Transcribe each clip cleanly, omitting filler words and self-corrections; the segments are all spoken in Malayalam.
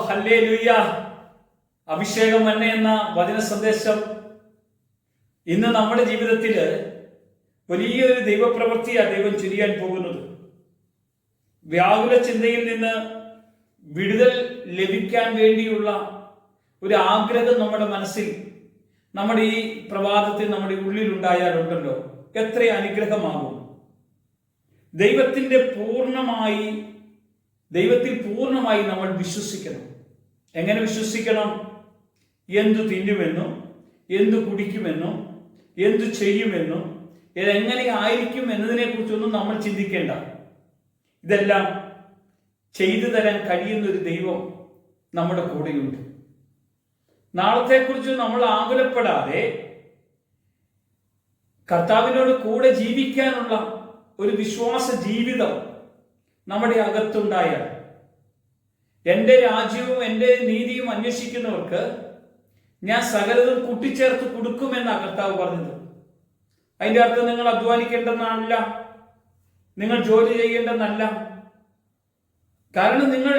ഹല്ലേലൂയ. അഭിഷേകം മന്ന എന്ന വചന സന്ദേശം ഇന്ന് നമ്മുടെ ജീവിതത്തിൽ വലിയൊരു ദൈവപ്രവൃത്തിയാണ് ദൈവം ചൊരിയാൻ പോകുന്നത്. വ്യാകുല ചിന്തയിൽ നിന്ന് വിടുതൽ ലഭിക്കാൻ വേണ്ടിയുള്ള ഒരു ആഗ്രഹം നമ്മുടെ മനസ്സിൽ, നമ്മുടെ ഈ പ്രഭാതത്തിൽ നമ്മുടെ ഉള്ളിൽ ഉണ്ടായാലുണ്ടല്ലോ, എത്ര അനുഗ്രഹമാകും. ദൈവത്തിൽ പൂർണ്ണമായി നമ്മൾ വിശ്വസിക്കണം. എങ്ങനെ വിശ്വസിക്കണം? എന്തു തിന്നുമെന്നും എന്തു കുടിക്കുമെന്നും എന്തു ചെയ്യുമെന്നും ഇതെങ്ങനെ ആയിരിക്കും എന്നതിനെ കുറിച്ചൊന്നും നമ്മൾ ചിന്തിക്കേണ്ട. ഇതെല്ലാം ചെയ്തു തരാൻ കഴിയുന്ന ഒരു ദൈവം നമ്മുടെ കൂടെയുണ്ട്. നാളത്തെക്കുറിച്ച് നമ്മൾ ആകുലപ്പെടാതെ കർത്താവിനോട് കൂടെ ജീവിക്കാനുള്ള ഒരു വിശ്വാസ ജീവിതം നമ്മുടെ അകത്തുണ്ടായാൽ, എൻ്റെ രാജ്യവും എൻ്റെ നീതിയും അന്വേഷിക്കുന്നവർക്ക് ഞാൻ സകലതും കൂട്ടിച്ചേർത്ത് കൊടുക്കുമെന്നാണ് കർത്താവ് പറഞ്ഞത്. അതിൻ്റെ അർത്ഥം നിങ്ങൾ അധ്വാനിക്കേണ്ടെന്നല്ല, നിങ്ങൾ ജോലി ചെയ്യേണ്ടെന്നല്ല. കാരണം നിങ്ങൾ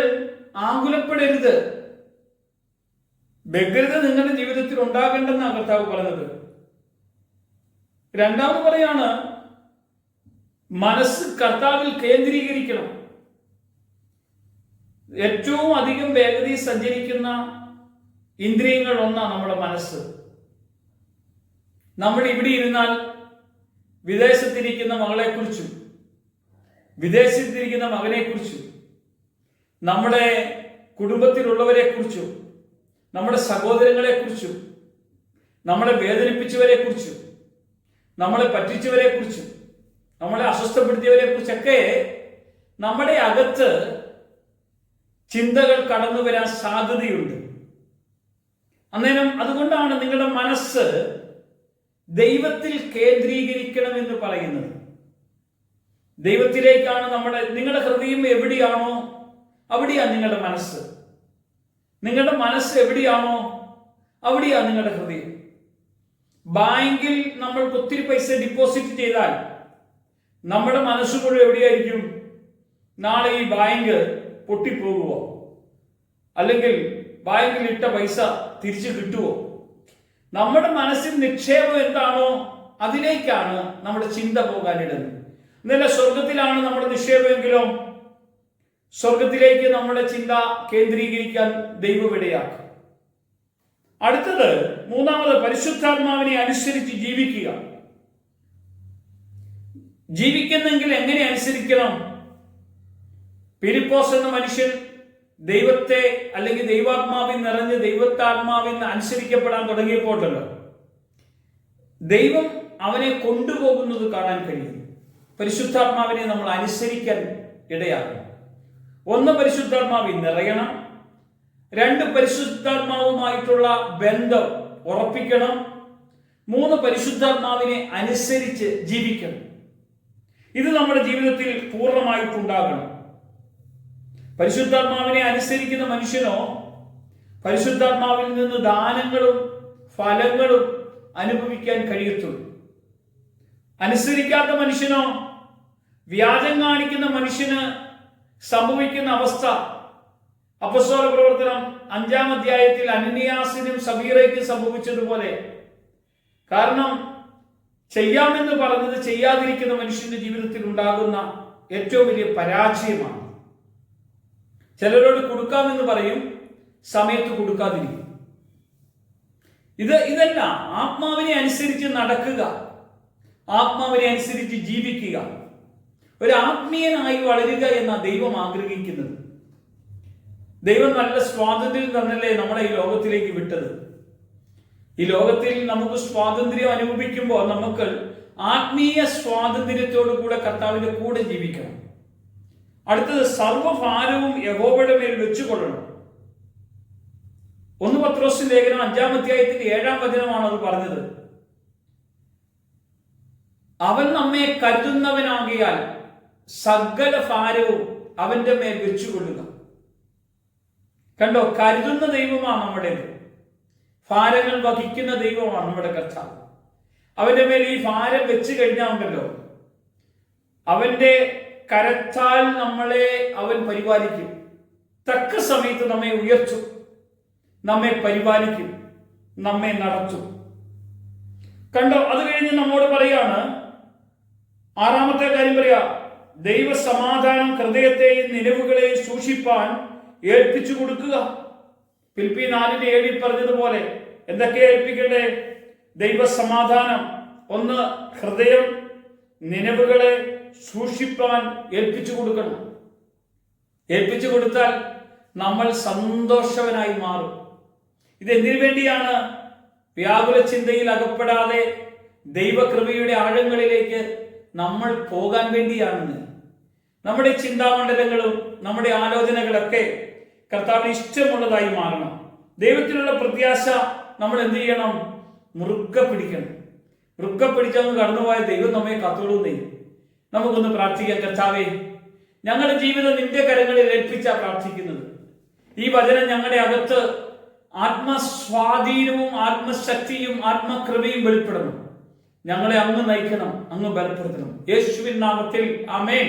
ആകുലപ്പെടരുത്, വ്യഗ്രത നിങ്ങളുടെ ജീവിതത്തിൽ ഉണ്ടാകേണ്ടെന്നാണ് കർത്താവ് പറഞ്ഞത്. രണ്ടാമത് പറയാണ്, മനസ്സ് കർത്താവിൽ കേന്ദ്രീകരിക്കണം. ഏറ്റവും അധികം വേഗതയിൽ സഞ്ചരിക്കുന്ന ഇന്ദ്രിയങ്ങൾ ഒന്നാണ് നമ്മുടെ മനസ്സ്. നമ്മൾ ഇവിടെ ഇരുന്നാൽ വിദേശത്തിരിക്കുന്ന മകളെക്കുറിച്ചും വിദേശത്തിരിക്കുന്ന മകനെക്കുറിച്ചും നമ്മുടെ കുടുംബത്തിലുള്ളവരെ കുറിച്ചും നമ്മുടെ സഹോദരങ്ങളെ കുറിച്ചും നമ്മളെ വേദനിപ്പിച്ചവരെ കുറിച്ചും നമ്മളെ പറ്റിച്ചവരെ കുറിച്ചും നമ്മളെ അസ്വസ്ഥപ്പെടുത്തിയവരെ കുറിച്ചൊക്കെ നമ്മുടെ അകത്ത് ചിന്തകൾ കടന്നു വരാൻ സാധ്യതയുണ്ട്. അന്നേരം അതുകൊണ്ടാണ് നിങ്ങളുടെ മനസ്സ് ദൈവത്തിൽ കേന്ദ്രീകരിക്കണമെന്ന് പറയുന്നത്. ദൈവത്തിലേക്കാണ് നിങ്ങളുടെ ഹൃദയം എവിടെയാണോ അവിടെയാണ് നിങ്ങളുടെ മനസ്സ്. നിങ്ങളുടെ മനസ്സ് എവിടെയാണോ അവിടെയാണ് നിങ്ങളുടെ ഹൃദയം. ബാങ്കിൽ നമ്മൾക്ക് ഒത്തിരി പൈസ ഡിപ്പോസിറ്റ് ചെയ്താൽ നമ്മുടെ മനസ്സുകൊണ്ട് എവിടെയായിരിക്കും? നാളെ ഈ ബാങ്ക് പൊട്ടിപ്പോകുമോ, അല്ലെങ്കിൽ ബാങ്കിൽ ഇട്ട പൈസ തിരിച്ചു കിട്ടുമോ? നമ്മുടെ മനസ്സിൽ നിക്ഷേപം എന്താണോ അതിലേക്കാണ് നമ്മുടെ ചിന്ത പോകാനിടുന്നത്. എന്നല്ല, സ്വർഗത്തിലാണ് നമ്മുടെ നിക്ഷേപമെങ്കിലോ സ്വർഗത്തിലേക്ക് നമ്മുടെ ചിന്ത കേന്ദ്രീകരിക്കാൻ ദൈവം ഇടയാക്കും. അടുത്തത്, മൂന്നാമത്, പരിശുദ്ധാത്മാവിനെ അനുസരിച്ച് ജീവിക്കുക. ജീവിക്കുന്നെങ്കിൽ എങ്ങനെ അനുസരിക്കണം? ഫിലിപ്പോസ് എന്ന മനുഷ്യൻ ദൈവത്തെ അല്ലെങ്കിൽ ദൈവാത്മാവിൽ നിറഞ്ഞ് ദൈവത്താത്മാവിൽ അനുസരിക്കപ്പെടാൻ തുടങ്ങിയപ്പോഴല്ലോ ദൈവം അവനെ കൊണ്ടുപോകുന്നത് കാണാൻ കഴിയും. പരിശുദ്ധാത്മാവിനെ നമ്മൾ അനുസരിക്കാൻ ഇടയാകണം. ഒന്ന്, പരിശുദ്ധാത്മാവിൽ നിറയണം. രണ്ട്, പരിശുദ്ധാത്മാവുമായിട്ടുള്ള ബന്ധം ഉറപ്പിക്കണം. മൂന്ന്, പരിശുദ്ധാത്മാവിനെ അനുസരിച്ച് ജീവിക്കണം. ഇത് നമ്മുടെ ജീവിതത്തിൽ പൂർണ്ണമായിട്ടുണ്ടാകണം. പരിശുദ്ധാത്മാവിനെ അനുസരിക്കുന്ന മനുഷ്യനോ പരിശുദ്ധാത്മാവിൽ നിന്ന് ദാനങ്ങളും ഫലങ്ങളും അനുഭവിക്കാൻ കഴിയത്തുള്ളൂ. അനുസരിക്കാത്ത മനുഷ്യനോ, വ്യാജം കാണിക്കുന്ന മനുഷ്യന് സംഭവിക്കുന്ന അവസ്ഥ അപ്പോസ്തല പ്രവർത്തനം 5-ാം അധ്യായത്തിൽ അനനിയാസിനും സഫീറയ്ക്കും സംഭവിച്ചതുപോലെ. കാരണം ചെയ്യാമെന്ന് പറഞ്ഞത് ചെയ്യാതിരിക്കുന്ന മനുഷ്യന്റെ ജീവിതത്തിൽ ഉണ്ടാകുന്ന ഏറ്റവും വലിയ പരാജയമാണ്. ചിലരോട് കൊടുക്കാമെന്ന് പറയും, സമയത്ത് കൊടുക്കാതിരിക്കും. ഇതല്ല ആത്മാവിനെ അനുസരിച്ച് നടക്കുക, ആത്മാവിനെ അനുസരിച്ച് ജീവിക്കുക, ഒരു ആത്മീയനായി വളരുക എന്ന ദൈവം ആഗ്രഹിക്കുന്നത്. ദൈവം നല്ല സ്വാതന്ത്ര്യം തന്നല്ലേ നമ്മളെ ഈ ലോകത്തിലേക്ക് വിട്ടത്. ഈ ലോകത്തിൽ നമുക്ക് സ്വാതന്ത്ര്യം അനുഭവിക്കുമ്പോൾ നമുക്ക് ആത്മീയ സ്വാതന്ത്ര്യത്തോടു കൂടെ കർത്താവിന്റെ കൂടെ ജീവിക്കണം. അടുത്തത്, സർവഭാരവും യഹോവയുടെ മേൽ വെച്ചുകൊള്ളണം. 1 പത്രോസ് ലേഖനം 5-ാം അധ്യായത്തിൽ 7-ാം വചനമാണ് അത് പറഞ്ഞത്. അവൻ നമ്മെ കരുതുന്നവനാകിയാൽ സകല ഭാരവും അവന്റെ മേൽ വെച്ചുകൊള്ളുക. കണ്ടോ, കരുതുന്ന ദൈവമാണ് നമ്മുടേത്. ഭാരങ്ങൾ വഹിക്കുന്ന ദൈവമാണ് നമ്മുടെ കർത്താവ്. അവന്റെ മേൽ ഈ ഭാരം വെച്ച് കഴിഞ്ഞാൽ ഉണ്ടല്ലോ, അവന്റെ കരത്താൽ നമ്മളെ അവൻ പരിപാലിക്കും. തക്ക സമയത്ത് നമ്മെ ഉയർത്തും, നമ്മെ പരിപാലിക്കും, നമ്മെ നടത്തും. കണ്ടോ? അത് കഴിഞ്ഞ് നമ്മോട് പറയാണ്, ആറാമത്തെ കാര്യം പറയാ, ദൈവ സമാധാനം ഹൃദയത്തെയും നിലവുകളെയും സൂക്ഷിപ്പാൻ ഏൽപ്പിച്ചു കൊടുക്കുക. ഫിലിപ്പി 4:7 പറഞ്ഞതുപോലെ എന്തൊക്കെ ഏൽപ്പിക്കണ്ടേ? ദൈവ സമാധാനം, ഒന്ന് ഹൃദയം, നിലവുകളെ സൂക്ഷിപ്പാൻ ഏൽപ്പിച്ചു കൊടുക്കണം. ഏൽപ്പിച്ചു കൊടുത്താൽ നമ്മൾ സന്തോഷവനായി മാറും. ഇതെന്തിനു വേണ്ടിയാണ്? വ്യാകുല ചിന്തയിൽ അകപ്പെടാതെ ദൈവകൃപയുടെ ആഴങ്ങളിലേക്ക് നമ്മൾ പോകാൻ വേണ്ടിയാണ്. നമ്മുടെ ചിന്താമണ്ഡലങ്ങളും നമ്മുടെ ആലോചനകളൊക്കെ കർത്താവിന് ഇഷ്ടമുള്ളതായി മാറണം. ദൈവത്തിലുള്ള പ്രത്യാശ നമ്മൾ എന്ത് ചെയ്യണം? മുറുക്കെ പിടിക്കണം. മുറുക്കെ പിടിച്ചങ്ങ് കടന്നുപോയ ദൈവം നമ്മെ കാത്തോളുന്നേ. നമുക്കൊന്ന് പ്രാർത്ഥിക്കാം. കർത്താവേ, ഞങ്ങളുടെ ജീവിതം നിന്റെ കരങ്ങളിൽ ഏൽപ്പിച്ചാ പ്രാർത്ഥിക്കുന്നത്. ഈ വചനം ഞങ്ങളുടെ അകത്ത് ആത്മസ്വാധീനവും ആത്മശക്തിയും ആത്മകൃപയും വെളിപ്പെടണം. ഞങ്ങളെ അങ്ങ് നയിക്കണം, അങ്ങ് ബലപ്പെടുത്തണം. യേശുവിൻ നാമത്തിൽ ആമേൻ.